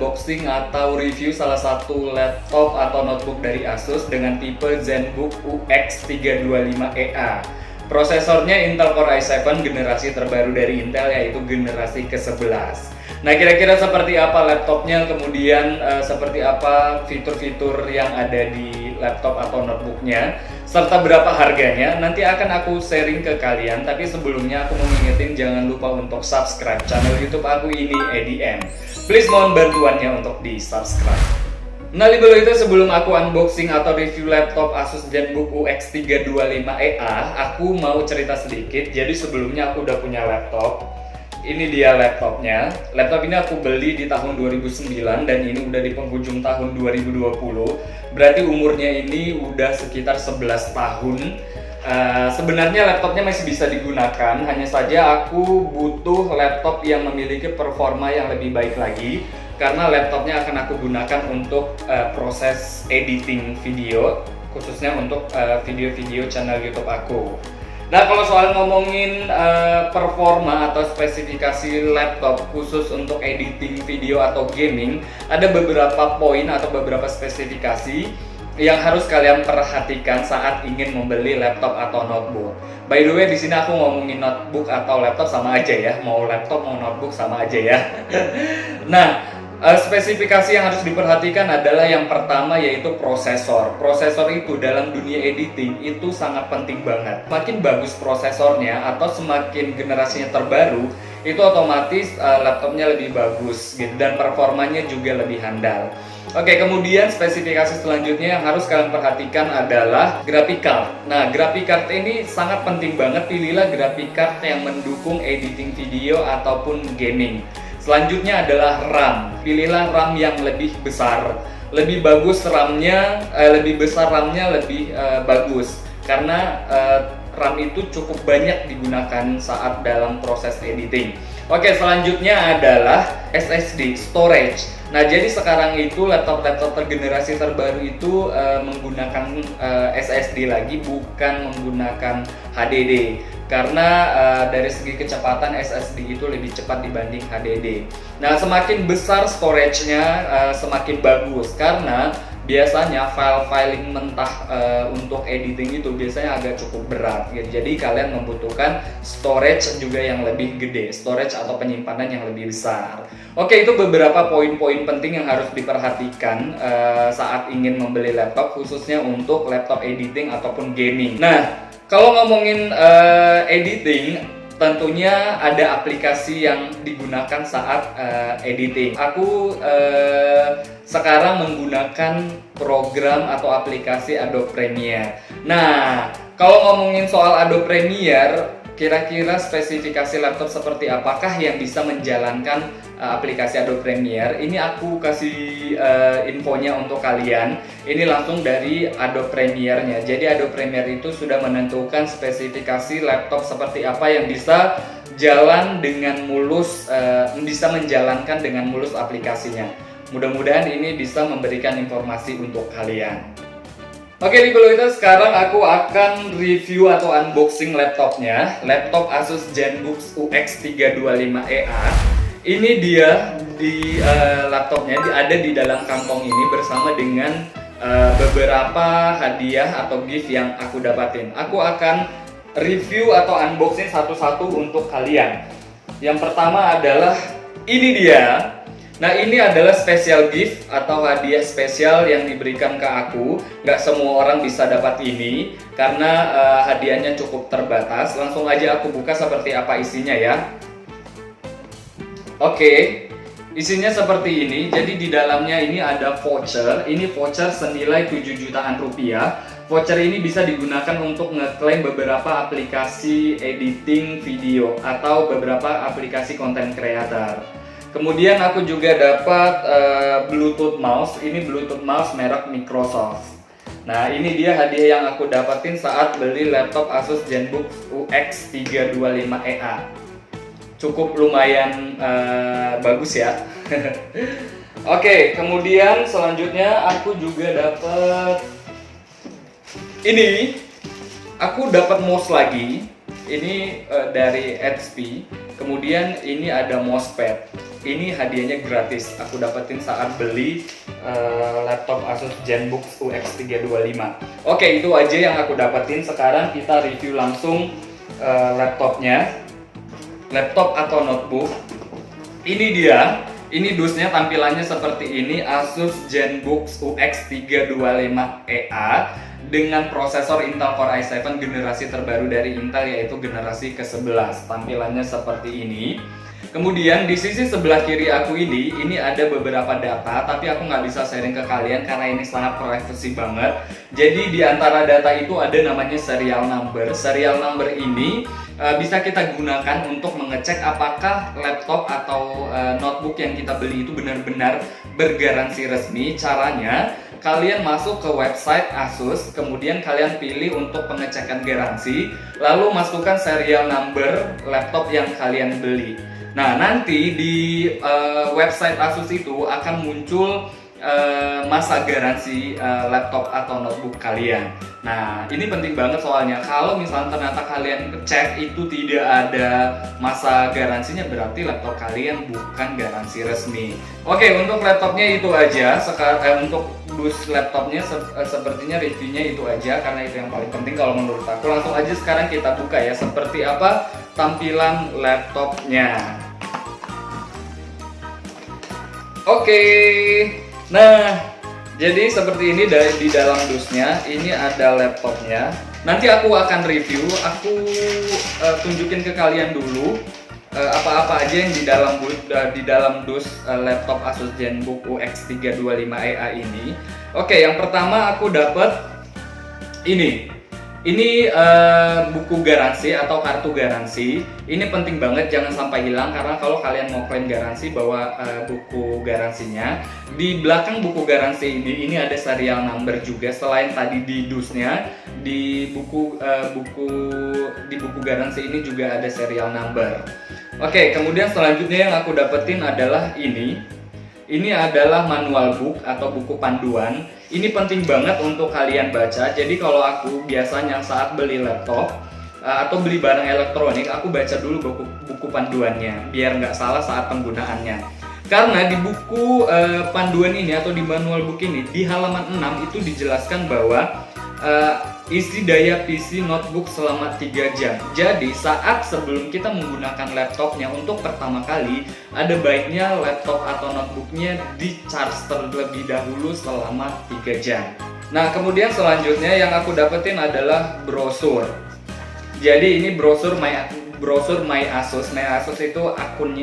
unboxing atau review salah satu laptop atau notebook dari Asus dengan tipe ZenBook UX325EA. Prosesornya Intel Core i7 generasi terbaru dari Intel, yaitu generasi ke-11. Nah, kira-kira seperti apa laptopnya, kemudian seperti apa fitur-fitur yang ada di laptop atau notebooknya, serta berapa harganya, nanti akan aku sharing ke kalian. Tapi sebelumnya aku mau ngingetin, jangan lupa untuk subscribe channel YouTube aku ini, EDM. Please mohon bantuannya untuk di subscribe. Nah, libelo itu sebelum aku unboxing atau review laptop Asus ZenBook UX325EA, aku mau cerita sedikit. Jadi sebelumnya aku udah punya laptop. Ini dia laptopnya. Laptop ini aku beli di tahun 2009 dan ini udah di penghujung tahun 2020. Berarti umurnya ini udah sekitar 11 tahun. Sebenarnya laptopnya masih bisa digunakan, hanya saja aku butuh laptop yang memiliki performa yang lebih baik lagi, karena laptopnya akan aku gunakan untuk proses editing video, khususnya untuk video-video channel YouTube aku. Nah, kalau soal ngomongin performa atau spesifikasi laptop khusus untuk editing video atau gaming, ada beberapa poin atau beberapa spesifikasi yang harus kalian perhatikan saat ingin membeli laptop atau notebook. By the way, di sini aku ngomongin notebook atau laptop sama aja ya, mau laptop mau notebook sama aja ya. Nah, spesifikasi yang harus diperhatikan adalah yang pertama, yaitu prosesor. Prosesor itu dalam dunia editing itu sangat penting banget. Semakin bagus prosesornya atau semakin generasinya terbaru, itu otomatis laptopnya lebih bagus gitu, dan performanya juga lebih handal. Oke, kemudian spesifikasi selanjutnya yang harus kalian perhatikan adalah graphic card. Nah, graphic card ini sangat penting banget. Pilihlah graphic card yang mendukung editing video ataupun gaming. Selanjutnya adalah RAM. Pilihlah RAM yang lebih besar. Lebih bagus RAM-nya, lebih besar RAM-nya lebih bagus. Karena RAM itu cukup banyak digunakan saat dalam proses editing. Oke, selanjutnya adalah SSD, storage. Nah, jadi sekarang itu laptop-laptop tergenerasi terbaru itu menggunakan SSD lagi, bukan menggunakan HDD. Karena dari segi kecepatan SSD itu lebih cepat dibanding HDD. Nah, semakin besar storage-nya semakin bagus, karena biasanya file-filing mentah untuk editing itu biasanya agak cukup berat gitu. Jadi kalian membutuhkan storage juga yang lebih gede, storage atau penyimpanan yang lebih besar. Oke, itu beberapa poin-poin penting yang harus diperhatikan saat ingin membeli laptop, khususnya untuk laptop editing ataupun gaming. Nah, kalau ngomongin editing, tentunya ada aplikasi yang digunakan saat editing. Aku sekarang menggunakan program atau aplikasi Adobe Premiere. Nah, kalau ngomongin soal Adobe Premiere, kira-kira spesifikasi laptop seperti apakah yang bisa menjalankan aplikasi Adobe Premiere? Ini aku kasih infonya untuk kalian. Ini langsung dari Adobe Premiere-nya. Jadi Adobe Premiere itu sudah menentukan spesifikasi laptop seperti apa yang bisa jalan dengan mulus, bisa menjalankan dengan mulus aplikasinya. Mudah-mudahan ini bisa memberikan informasi untuk kalian. Oke, libelo itu sekarang aku akan review atau unboxing laptopnya. Laptop Asus ZenBook UX325EA. Ini dia di laptopnya, ada di dalam kantong ini bersama dengan beberapa hadiah atau gift yang aku dapatin. Aku akan review atau unboxing satu-satu untuk kalian. Yang pertama adalah ini dia. Nah, ini adalah special gift atau hadiah spesial yang diberikan ke aku. Nggak semua orang bisa dapat ini karena hadiahnya cukup terbatas. Langsung aja aku buka seperti apa isinya ya. Oke, isinya seperti ini. Jadi di dalamnya ini ada voucher. Ini voucher senilai 7 jutaan rupiah. Voucher ini bisa digunakan untuk ngeklaim beberapa aplikasi editing video atau beberapa aplikasi content creator. Kemudian aku juga dapat Bluetooth mouse. Ini Bluetooth mouse merek Microsoft. Nah, ini dia hadiah yang aku dapatin saat beli laptop Asus ZenBook UX325EA. Cukup lumayan bagus ya. Oke, kemudian selanjutnya aku juga dapat ini. Aku dapat mouse lagi. Ini dari HP. Kemudian ini ada mousepad. ini hadiahnya gratis. Aku dapetin saat beli laptop Asus ZenBook UX 325. Oke, itu aja yang aku dapetin. Sekarang kita review langsung laptopnya. Laptop atau notebook. Ini dia. Ini dusnya tampilannya seperti ini, Asus ZenBook UX 325 EA dengan prosesor Intel Core i7 generasi terbaru dari Intel, yaitu generasi ke-11. Tampilannya seperti ini. Kemudian di sisi sebelah kiri aku ini ada beberapa data, tapi aku nggak bisa sharing ke kalian karena ini sangat privacy banget. Jadi di antara data itu ada namanya serial number. Serial number ini bisa kita gunakan untuk mengecek apakah laptop atau notebook yang kita beli itu benar-benar bergaransi resmi. Caranya, kalian masuk ke website Asus, kemudian kalian pilih untuk pengecekan garansi, lalu masukkan serial number laptop yang kalian beli. Nah, nanti di website Asus itu akan muncul masa garansi laptop atau notebook kalian. Nah, ini penting banget soalnya kalau misalnya ternyata kalian cek itu tidak ada masa garansinya, berarti laptop kalian bukan garansi resmi. Oke, untuk laptopnya itu aja. Sekarang untuk dus laptopnya sepertinya reviewnya itu aja karena itu yang paling penting kalau menurut aku. Langsung aja sekarang kita buka ya, seperti apa tampilan laptopnya. Oke. Nah, jadi seperti ini di dalam dusnya. Ini ada laptopnya. Nanti aku akan review. Aku tunjukin ke kalian dulu apa-apa aja yang di dalam dus laptop Asus ZenBook UX 325 EA ini. Oke, yang pertama aku dapat ini. Ini buku garansi atau kartu garansi. Ini penting banget, jangan sampai hilang, karena kalau kalian mau klaim garansi bawa buku garansinya. Di belakang buku garansi ini ada serial number juga. Selain tadi di dusnya, di buku garansi ini juga ada serial number. Oke, kemudian selanjutnya yang aku dapetin adalah ini. Ini adalah manual book atau buku panduan. Ini penting banget untuk kalian baca. Jadi kalau aku biasanya saat beli laptop atau beli barang elektronik, aku baca dulu buku panduannya biar nggak salah saat penggunaannya. Karena di buku panduan ini atau di manual book ini di halaman 6 itu dijelaskan bahwa isi daya PC notebook selama 3 jam. Jadi saat sebelum kita menggunakan laptopnya untuk pertama kali, ada baiknya laptop atau notebooknya di-charge terlebih dahulu selama 3 jam. Nah, kemudian selanjutnya yang aku dapetin adalah brosur. Jadi ini brosur My Asus. My Asus itu akun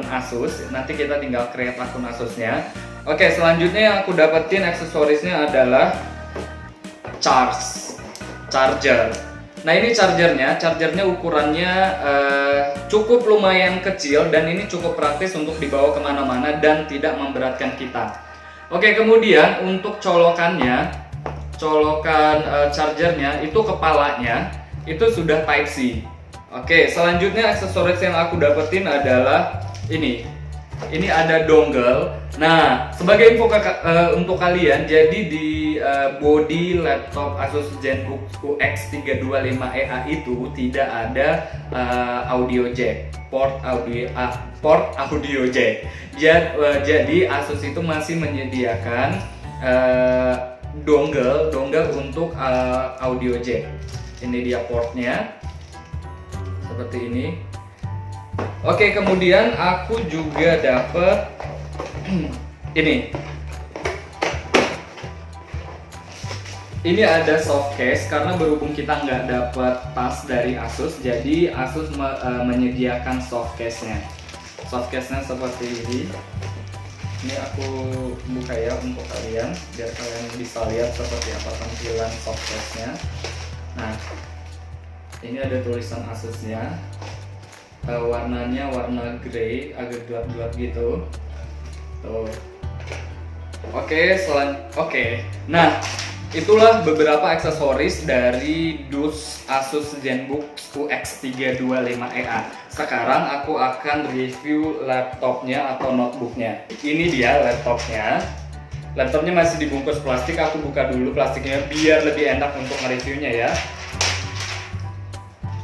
Asus. Nanti kita tinggal create akun Asusnya. Oke, selanjutnya yang aku dapetin aksesorisnya adalah charger. Nah, ini chargernya ukurannya cukup lumayan kecil dan ini cukup praktis untuk dibawa kemana-mana dan tidak memberatkan kita. Oke, kemudian untuk colokan chargernya itu kepalanya itu sudah Type C. Oke, selanjutnya aksesoris yang aku dapetin adalah ini. Ini ada dongle. Nah, sebagai info untuk kalian, jadi di body laptop Asus ZenBook UX 325 EA itu tidak ada audio jack, port audio jack. Jadi Asus itu masih menyediakan dongle untuk audio jack. Ini dia portnya, seperti ini. Oke, kemudian aku juga dapet ini. Ini ada soft case karena berhubung kita nggak dapat tas dari Asus, jadi Asus menyediakan soft case-nya. Soft case-nya seperti ini. Ini aku buka ya untuk kalian biar kalian bisa lihat seperti apa tampilan soft case-nya. Nah, ini ada tulisan Asusnya. Warnanya warna grey, agak gelap-gelap gitu. Tuh. Oke. Nah, itulah beberapa aksesoris dari dus Asus ZenBook UX 325 EA. Sekarang aku akan review laptopnya atau notebooknya. Ini dia laptopnya. Laptopnya masih dibungkus plastik. Aku buka dulu plastiknya biar lebih enak untuk nge-reviewnya ya.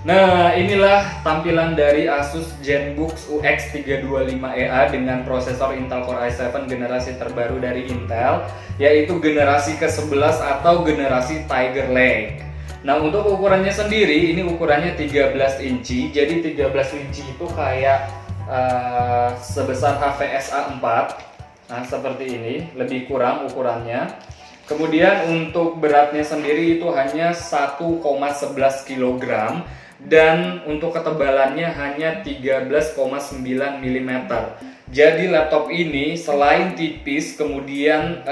Nah, inilah tampilan dari Asus ZenBook UX 325EA dengan prosesor Intel Core i7 generasi terbaru dari Intel, yaitu generasi ke-11 atau generasi Tiger Lake. Nah, untuk ukurannya sendiri, ini ukurannya 13 inci. Jadi 13 inci itu kayak sebesar HVS A4. Nah, seperti ini, lebih kurang ukurannya. Kemudian untuk beratnya sendiri itu hanya 1,11 kg. Dan untuk ketebalannya hanya 13,9 mm. Jadi laptop ini selain tipis, kemudian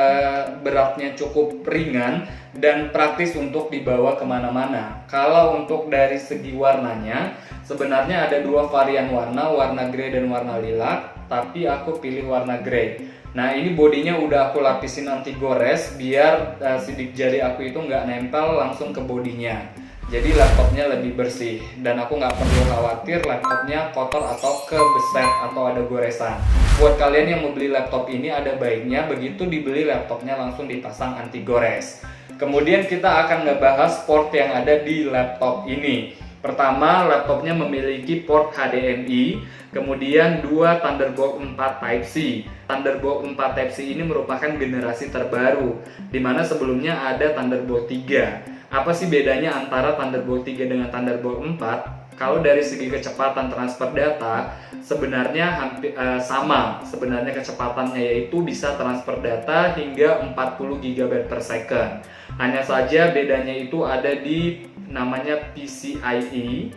beratnya cukup ringan dan praktis untuk dibawa kemana-mana. Kalau untuk dari segi warnanya, sebenarnya ada dua varian warna grey dan warna lilac, tapi aku pilih warna grey. Nah, ini bodinya udah aku lapisin anti gores biar sidik jari aku itu nggak nempel langsung ke bodinya. Jadi laptopnya lebih bersih dan aku nggak perlu khawatir laptopnya kotor atau kebeset atau ada goresan. Buat kalian yang mau beli laptop ini, ada baiknya begitu dibeli laptopnya langsung dipasang anti gores. Kemudian kita akan ngebahas port yang ada di laptop ini. Pertama, laptopnya memiliki port HDMI, kemudian dua Thunderbolt 4 Type-C. Thunderbolt 4 Type-C ini merupakan generasi terbaru, di mana sebelumnya ada Thunderbolt 3. Apa sih bedanya antara Thunderbolt 3 dengan Thunderbolt 4? Kalau dari segi kecepatan transfer data, sebenarnya hampir sama. Sebenarnya kecepatannya yaitu bisa transfer data hingga 40 GB per second. Hanya saja bedanya itu ada di namanya PCIe.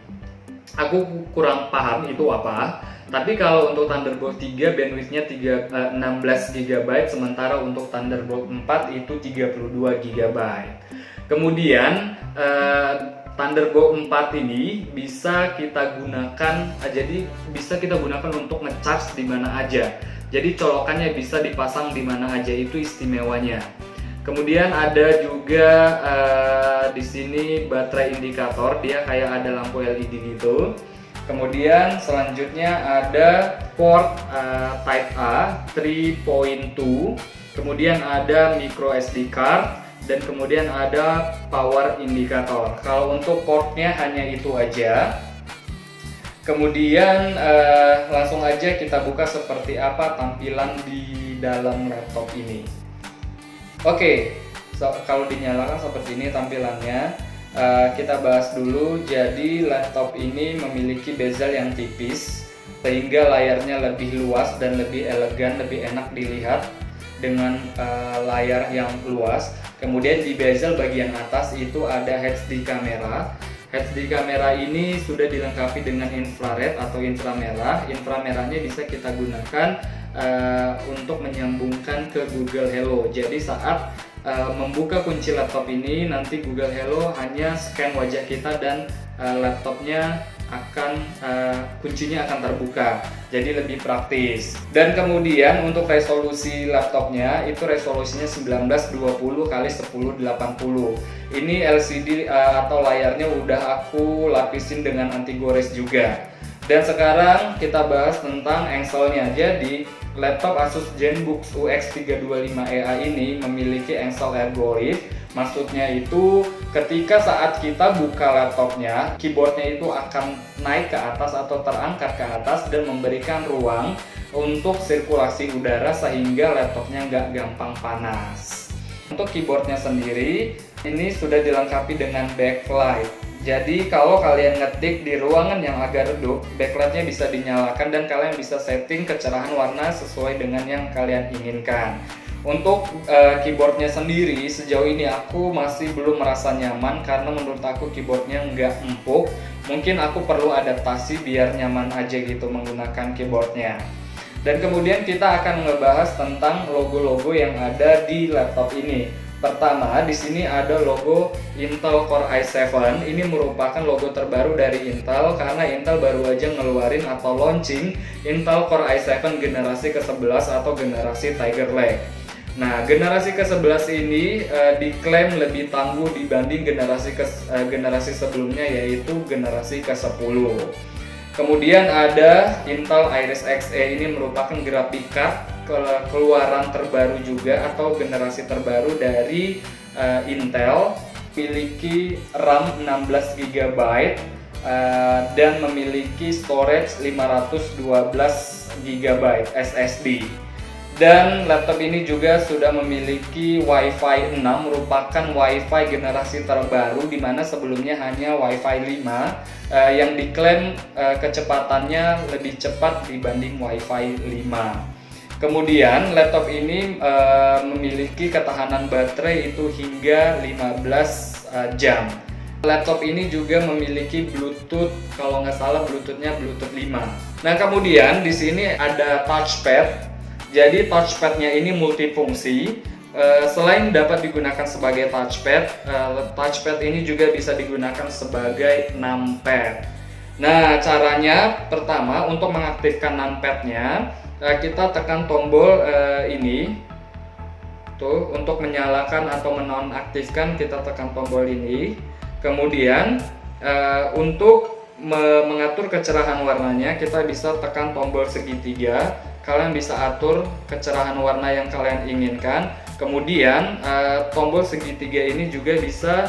Aku kurang paham itu apa. Tapi kalau untuk Thunderbolt 3 bandwidth-nya 16 GB, sementara untuk Thunderbolt 4 itu 32 GB. Kemudian Thunderbolt 4 ini bisa kita gunakan, jadi bisa kita gunakan untuk ngecharge di mana aja. Jadi colokannya bisa dipasang di mana aja, itu istimewanya. Kemudian ada juga di sini baterai indikator, dia kayak ada lampu LED gitu. Kemudian selanjutnya ada port Type A 3.2. Kemudian ada micro SD card. Dan kemudian ada power indicator. Kalau untuk portnya hanya itu aja. Kemudian langsung aja kita buka seperti apa tampilan di dalam laptop ini. Oke, kalau dinyalakan seperti ini tampilannya. Kita bahas dulu. Jadi laptop ini memiliki bezel yang tipis, sehingga layarnya lebih luas dan lebih elegan, lebih enak dilihat dengan layar yang luas. Kemudian di bezel bagian atas itu ada HD kamera. HD kamera ini sudah dilengkapi dengan infrared atau inframerah. Inframerahnya bisa kita gunakan untuk menyambungkan ke Google Hello. Jadi saat membuka kunci laptop ini, nanti Google Hello hanya scan wajah kita dan laptopnya akan kuncinya akan terbuka, jadi lebih praktis. Dan kemudian untuk resolusi laptopnya itu resolusinya 1920 x 1080. Ini LCD atau layarnya udah aku lapisin dengan anti gores juga. Dan sekarang kita bahas tentang engselnya. Jadi laptop Asus ZenBook UX 325EA ini memiliki engsel ergolit. Maksudnya itu ketika saat kita buka laptopnya, keyboardnya itu akan naik ke atas atau terangkat ke atas dan memberikan ruang untuk sirkulasi udara sehingga laptopnya nggak gampang panas. Untuk keyboardnya sendiri, ini sudah dilengkapi dengan backlight. Jadi kalau kalian ngetik di ruangan yang agak redup, backlightnya bisa dinyalakan dan kalian bisa setting kecerahan warna sesuai dengan yang kalian inginkan. Untuk keyboardnya sendiri, sejauh ini aku masih belum merasa nyaman karena menurut aku keyboardnya nggak empuk. Mungkin aku perlu adaptasi biar nyaman aja gitu menggunakan keyboardnya. Dan kemudian kita akan ngebahas tentang logo-logo yang ada di laptop ini. Pertama, di sini ada logo Intel Core i7. Ini merupakan logo terbaru dari Intel karena Intel baru aja ngeluarin atau launching Intel Core i7 generasi ke-11 atau generasi Tiger Lake. Nah, generasi ke-11 ini diklaim lebih tangguh dibanding generasi sebelumnya, yaitu generasi ke-10. Kemudian ada Intel Iris Xe, ini merupakan graphic card keluaran terbaru juga atau generasi terbaru dari Intel, memiliki RAM 16 GB dan memiliki storage 512 GB SSD. Dan laptop ini juga sudah memiliki Wi-Fi 6, merupakan Wi-Fi generasi terbaru, di mana sebelumnya hanya Wi-Fi 5 yang diklaim kecepatannya lebih cepat dibanding Wi-Fi 5. Kemudian laptop ini memiliki ketahanan baterai itu hingga 15 jam. Laptop ini juga memiliki Bluetooth, kalau nggak salah Bluetoothnya Bluetooth 5. Nah, kemudian di sini ada touchpad. Jadi touchpadnya ini multifungsi. Selain dapat digunakan sebagai touchpad, touchpad ini juga bisa digunakan sebagai numpad. Nah, caranya pertama untuk mengaktifkan numpadnya, kita tekan tombol ini. Tuh, untuk menyalakan atau menonaktifkan kita tekan tombol ini. Kemudian untuk mengatur kecerahan warnanya, kita bisa tekan tombol segitiga. Kalian bisa atur kecerahan warna yang kalian inginkan. Kemudian tombol segitiga ini juga bisa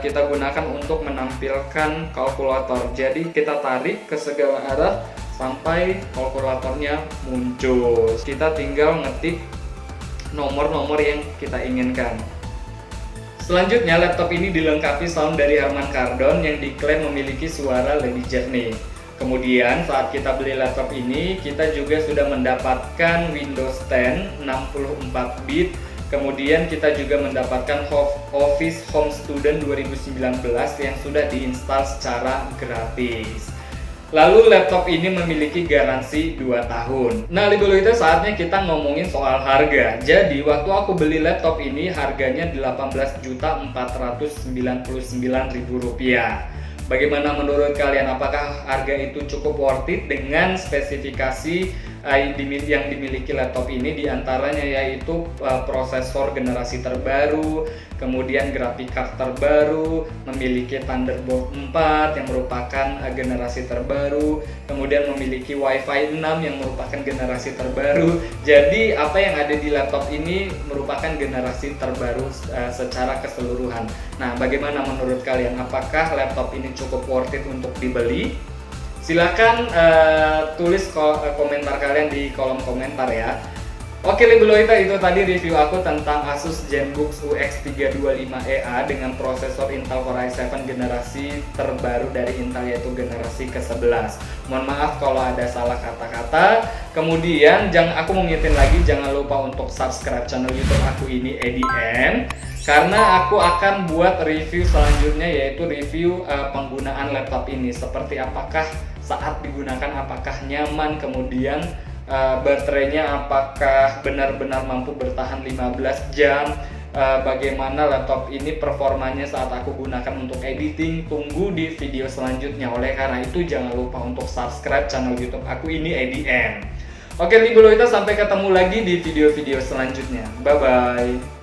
kita gunakan untuk menampilkan kalkulator. Jadi kita tarik ke segala arah sampai kalkulatornya muncul. Kita tinggal ngetik nomor-nomor yang kita inginkan. Selanjutnya, laptop ini dilengkapi sound dari Harman Kardon yang diklaim memiliki suara lebih jernih. Kemudian saat kita beli laptop ini, kita juga sudah mendapatkan Windows 10 64 bit. Kemudian kita juga mendapatkan Office Home Student 2019 yang sudah diinstal secara gratis. Lalu laptop ini memiliki garansi 2 tahun. Nah, Libelo, saatnya kita ngomongin soal harga. Jadi waktu aku beli laptop ini harganya Rp18.499.000. Bagaimana menurut kalian? Apakah harga itu cukup worth it dengan spesifikasi yang dimiliki laptop ini? Di antaranya yaitu prosesor generasi terbaru, kemudian graphic card terbaru, memiliki Thunderbolt 4 yang merupakan generasi terbaru, kemudian memiliki Wi-Fi 6 yang merupakan generasi terbaru. Jadi apa yang ada di laptop ini merupakan generasi terbaru secara keseluruhan. Nah, bagaimana menurut kalian? Apakah laptop ini cukup worth it untuk dibeli? Silahkan tulis komentar kalian di kolom komentar ya. Oke, Libelo, itu tadi review aku tentang Asus ZenBook UX325EA dengan prosesor Intel Core i7 generasi terbaru dari Intel, yaitu generasi ke-11. Mohon maaf kalau ada salah kata-kata. Kemudian aku mau ngingetin lagi, jangan lupa untuk subscribe channel YouTube aku ini, EDM, karena aku akan buat review selanjutnya, yaitu review penggunaan laptop ini. Seperti apakah saat digunakan, apakah nyaman, kemudian baterainya apakah benar-benar mampu bertahan 15 jam, bagaimana laptop ini performanya saat aku gunakan untuk editing. Tunggu di video selanjutnya. Oleh karena itu jangan lupa untuk subscribe channel YouTube aku ini, EDM. Oke, Libelo, sampai ketemu lagi di video-video selanjutnya. Bye bye.